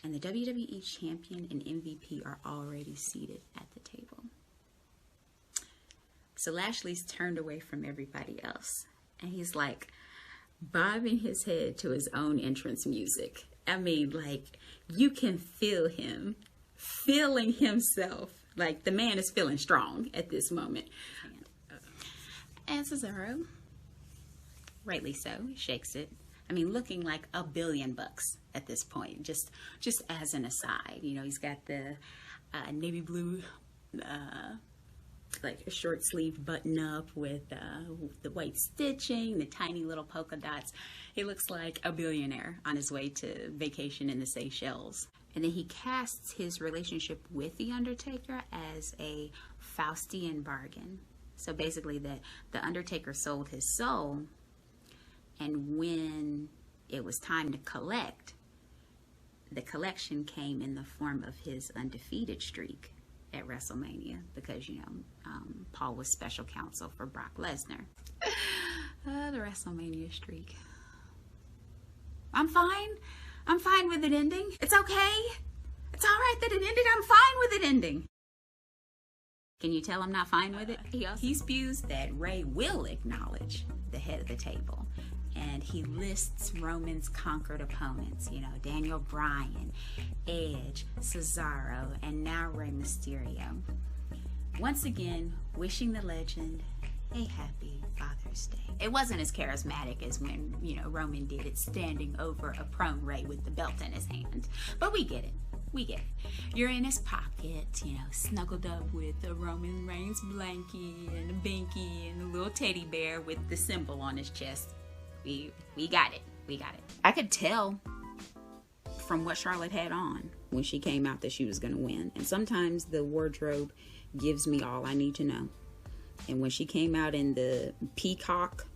And the WWE Champion and MVP are already seated at the table. So Lashley's turned away from everybody else. And he's like bobbing his head to his own entrance music. I mean, like, you can feel him feeling himself. Like, the man is feeling strong at this moment. And Cesaro, rightly so, shakes it. I mean, looking like $1 billion at this point, just as an aside. You know, he's got the navy blue, like a short sleeve button up with the white stitching, the tiny little polka dots. He looks like a billionaire on his way to vacation in the Seychelles. And then he casts his relationship with The Undertaker as a Faustian bargain. So basically the Undertaker sold his soul, and when it was time to collect, the collection came in the form of his undefeated streak at WrestleMania, because, you know, Paul was special counsel for Brock Lesnar. The WrestleMania streak. I'm fine with it ending. It's okay. It's all right that it ended. I'm fine with it ending. Can you tell I'm not fine with it? He spews that Ray will acknowledge the head of the table. And he lists Roman's conquered opponents, you know, Daniel Bryan, Edge, Cesaro, and now Rey Mysterio. Once again, wishing the legend a happy Father's Day. It wasn't as charismatic as when, you know, Roman did it, standing over a prone Rey with the belt in his hand. But we get it. We get it. You're in his pocket, you know, snuggled up with a Roman Reigns blankie and a binky and a little teddy bear with the symbol on his chest. We got it. We got it. I could tell from what Charlotte had on when she came out that she was going to win. And sometimes the wardrobe gives me all I need to know. And when she came out in the peacock,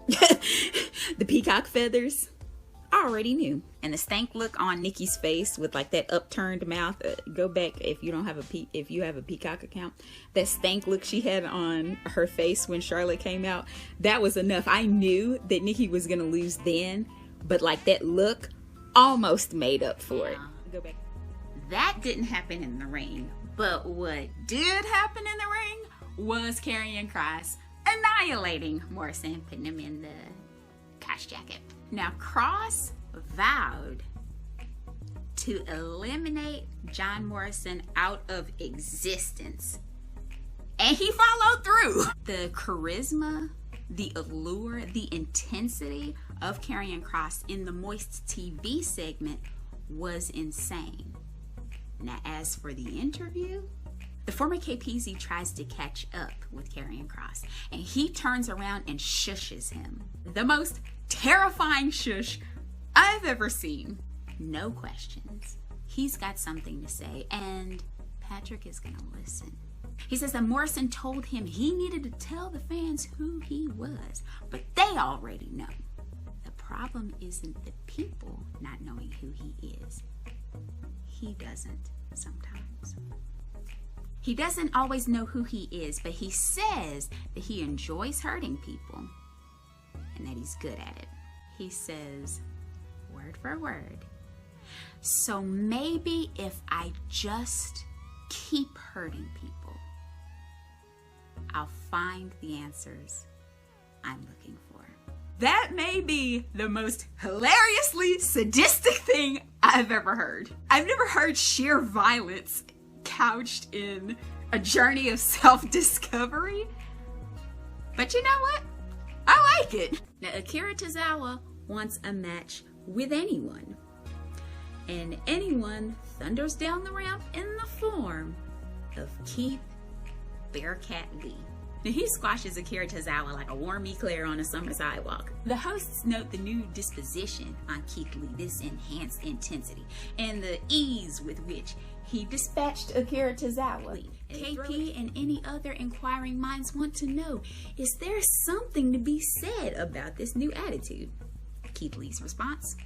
the peacock feathers, I already knew. And the stank look on Nikki's face with like that upturned mouth. Go back if you don't have if you have a Peacock account. That stank look she had on her face when Charlotte came out, that was enough. I knew that Nikki was gonna lose then, but like that look almost made up for it. Go back. That didn't happen in the ring, but what did happen in the ring was Karrion Kross annihilating Morrison, putting him in the cash jacket. Now, Kross vowed to eliminate John Morrison out of existence. And he followed through. The charisma, the allure, the intensity of Karrion Kross in the Moist TV segment was insane. Now, as for the interview, the former KPZ tries to catch up with Karrion Kross, and he turns around and shushes him. The most terrifying shush I've ever seen. No questions. He's got something to say, and Patrick is gonna listen. He says that Morrison told him he needed to tell the fans who he was, but they already know. The problem isn't the people not knowing who he is. He doesn't sometimes. He doesn't always know who he is, but he says that he enjoys hurting people and that he's good at it. He says, word for word, so maybe if I just keep hurting people, I'll find the answers I'm looking for. That may be the most hilariously sadistic thing I've ever heard. I've never heard sheer violence couched in a journey of self-discovery. But you know what? I like it. Now, Akira Tozawa wants a match with anyone. And anyone thunders down the ramp in the form of Keith Bearcat Lee. Now, he squashes Akira Tozawa like a warm eclair on a summer sidewalk. The hosts note the new disposition on Keith Lee, this enhanced intensity, and the ease with which he dispatched Akira Tozawa. KP and any other inquiring minds want to know, is there something to be said about this new attitude? Keith Lee's response,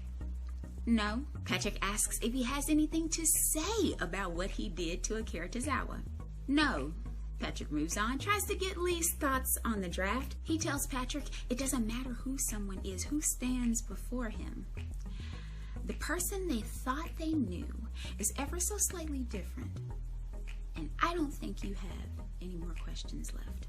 no. Patrick asks if he has anything to say about what he did to Akira Tozawa. No. Patrick moves on, tries to get Lee's thoughts on the draft. He tells Patrick it doesn't matter who someone is, who stands before him. The person they thought they knew is ever so slightly different. And I don't think you have any more questions left.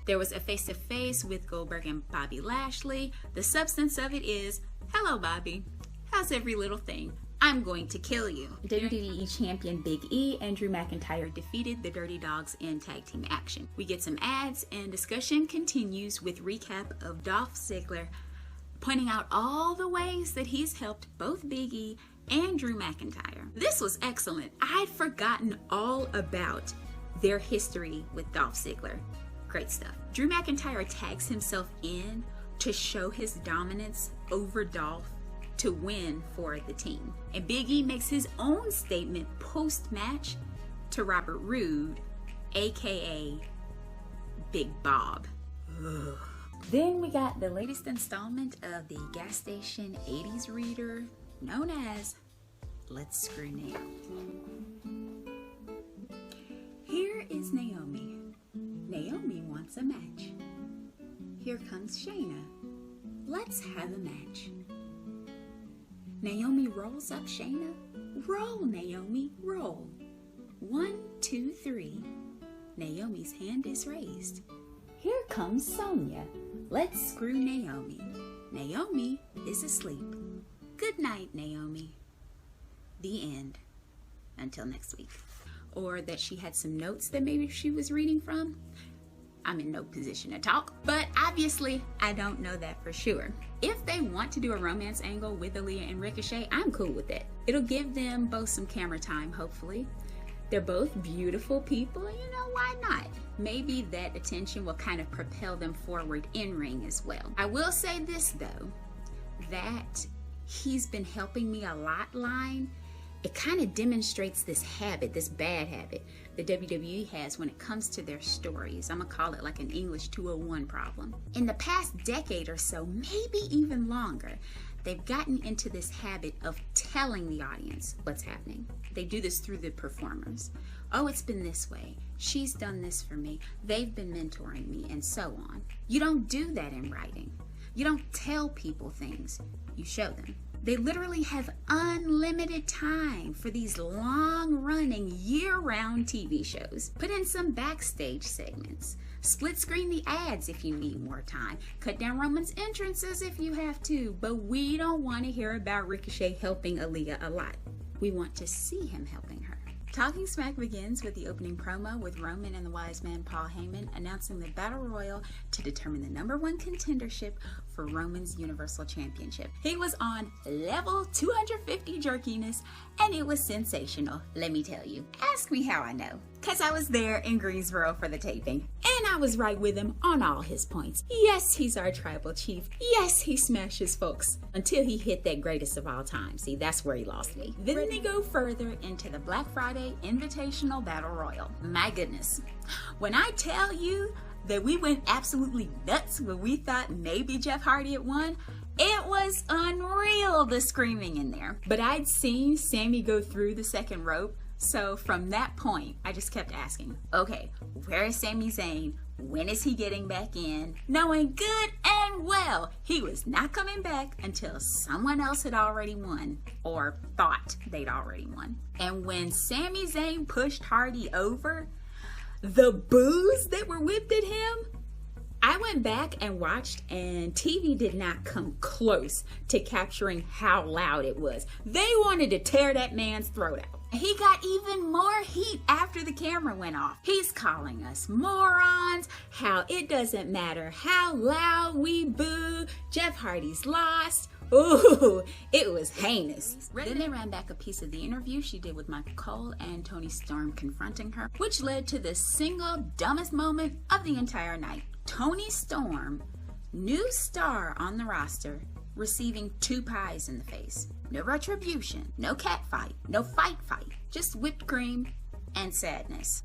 There was a face-to-face with Goldberg and Bobby Lashley. The substance of it is, hello Bobby, how's every little thing? I'm going to kill you. WWE Champion Big E and Drew McIntyre defeated the Dirty Dogs in tag team action. We get some ads and discussion continues with recap of Dolph Ziggler pointing out all the ways that he's helped both Big E and Drew McIntyre. This was excellent. I'd forgotten all about their history with Dolph Ziggler. Great stuff. Drew McIntyre tags himself in to show his dominance over Dolph to win for the team. And Big E makes his own statement post-match to Robert Roode, aka Big Bob. Ugh. Then we got the latest installment of the gas station 80s reader known as Let's Screw Naomi. Here is Naomi. Naomi wants a match. Here comes Shayna. Let's have a match. Naomi rolls up Shayna. Roll, Naomi, roll. 1, 2, 3. Naomi's hand is raised. Here comes Sonya. Let's screw Naomi. Naomi is asleep. Good night, Naomi. The end. Until next week. Or that she had some notes that maybe she was reading from. I'm in no position to talk, but obviously I don't know that for sure. If they want to do a romance angle with Aaliyah and Ricochet, I'm cool with it. It'll give them both some camera time, hopefully. They're both beautiful people, and you know, why not? Maybe that attention will kind of propel them forward in ring as well. I will say this though, that he's been helping me a lot line. It kind of demonstrates this habit, this bad habit that WWE has when it comes to their stories. I'm gonna call it like an English 201 problem. In the past decade or so, maybe even longer, they've gotten into this habit of telling the audience what's happening. They do this through the performers. Oh, it's been this way. She's done this for me. They've been mentoring me, and so on. You don't do that in writing. You don't tell people things. You show them. They literally have unlimited time for these long-running, year-round TV shows. Put in some backstage segments. Split screen the ads if you need more time. Cut down Roman's entrances if you have to. But we don't want to hear about Ricochet helping Aaliyah a lot. We want to see him helping her. Talking Smack begins with the opening promo with Roman and the wise man Paul Heyman announcing the Battle Royal to determine the #1 contendership for Roman's Universal Championship. He was on level 250 jerkiness and it was sensational, let me tell you. Ask me how I know. Cause I was there in Greensboro for the taping and I was right with him on all his points. Yes, he's our tribal chief. Yes, he smashes folks until he hit that greatest of all time. See, that's where he lost me. Then they go further into the Black Friday Invitational Battle Royal. My goodness. When I tell you that we went absolutely nuts when we thought maybe Jeff Hardy had won, it was unreal, the screaming in there. But I'd seen Sammy go through the second rope, so from that point, I just kept asking, okay, where is Sami Zayn? When is he getting back in? Knowing good and well he was not coming back until someone else had already won, or thought they'd already won. And when Sami Zayn pushed Hardy over, the boos that were whipped at him, I went back and watched, and TV did not come close to capturing how loud it was. They wanted to tear that man's throat out. He got even more heat after the camera went off. He's calling us morons, how it doesn't matter how loud we boo, Jeff Hardy's lost. Ooh, it was heinous. Then they ran back a piece of the interview she did with Michael Cole and Toni Storm confronting her, which led to the single dumbest moment of the entire night. Toni Storm, new star on the roster, receiving 2 pies in the face. No retribution, no cat fight, no fight, just whipped cream and sadness.